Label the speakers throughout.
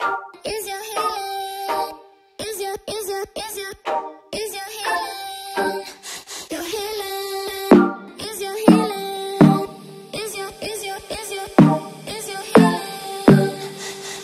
Speaker 1: Is your healing? Is your healing? Your healing? Is your healing? Is your healing?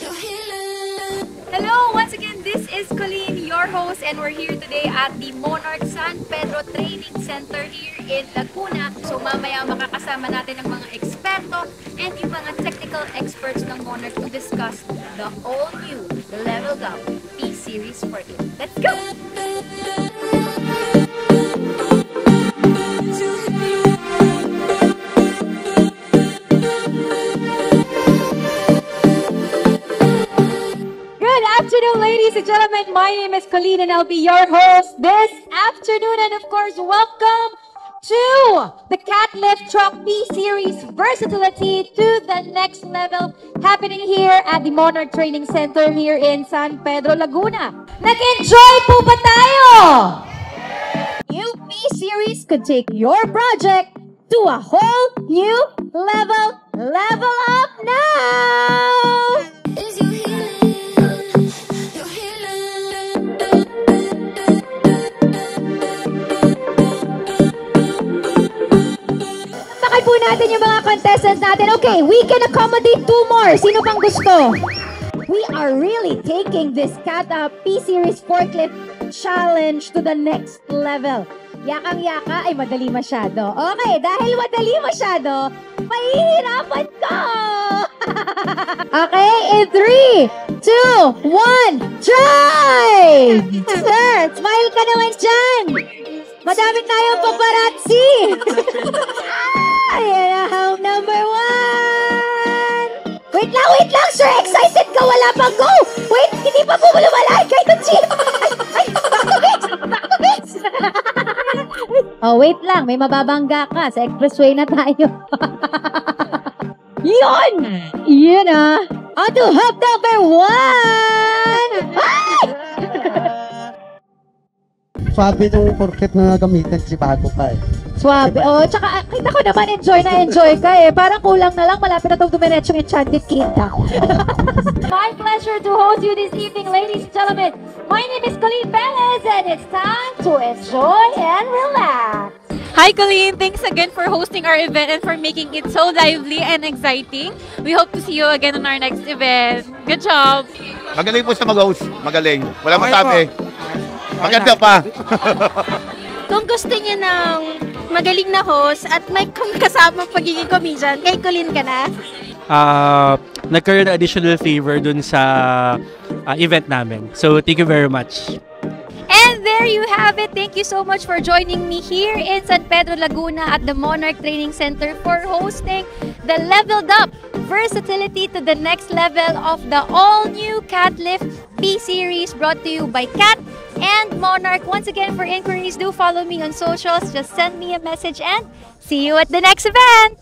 Speaker 1: Your healing?
Speaker 2: Hello, once again, this is Colleen, your host, and we're here today at the Monarch San Pedro Training Center here in Laguna. So mamaya makakasama natin ang mga eksperto and yung mga technical experts ng Monarch to discuss the all-new, leveled up P-Series for it. Let's go! Good afternoon, ladies and gentlemen. My name is Colleen and I'll be your host this afternoon. And of course, welcome to the Cat Lift Truck P-Series Versatility to the Next Level, happening here at the Monarch Training Center here in San Pedro, Laguna. Nag-enjoy po ba tayo? New P-Series could take your project to a whole new level. Level up now!
Speaker 1: Is your healing? Your healing?
Speaker 2: Sakay po natin yung mga contestants natin. Okay, we can accommodate 2 more. Sino pang gusto? We are really taking this Cat P-Series forklift challenge to the next level. Yakang-yaka ay madali masyado. Okay, dahil madali masyado, mahihirapan ko! Okay, in 3, 2, 1, drive! Sir, smile ka naman dyan! Madami tayong paparazzi! Ayan na ang number 1! Wait lang, sir! Excited ka! Wala pang go! Wait, hindi pa po lumalay kay Tunchi! Ay, back to base! Back to base! Oh, wait lang. May mababangga ka. Sa expressway na tayo. Yun! Yun ah! On to hop number 1! Ay!
Speaker 3: Sabi nung forklift na gamitin si bago pa eh.
Speaker 2: Swabe. Oh, tsaka kita ko naman enjoy ka eh. Parang kulang na lang. Malapit na itong dumiretsong Enchanted Kita. My pleasure to host you this evening, ladies and gentlemen. My name is Colleen Perez and it's time to enjoy and relax.
Speaker 4: Hi Colleen! Thanks again for hosting our event and for making it so lively and exciting. We hope to see you again on our next event. Good job!
Speaker 5: Magaling po sa mag-host. Magaling. Wala masabi. Maganda pa.
Speaker 6: Kung gusto niyo ng magaling na host at may kasamang pagiging comedian, kay Colleen ka na?
Speaker 7: Nagkaroon ng additional favor dun sa event namin. So, thank you very much.
Speaker 2: And there you have it. Thank you so much for joining me here in San Pedro, Laguna at the Monarch Training Center for hosting the Leveled Up Versatility to the Next Level of the all-new Cat Lift P-Series, brought to you by Cat and Monarch. Once again, for inquiries, do follow me on socials. Just send me a message and see you at the next event.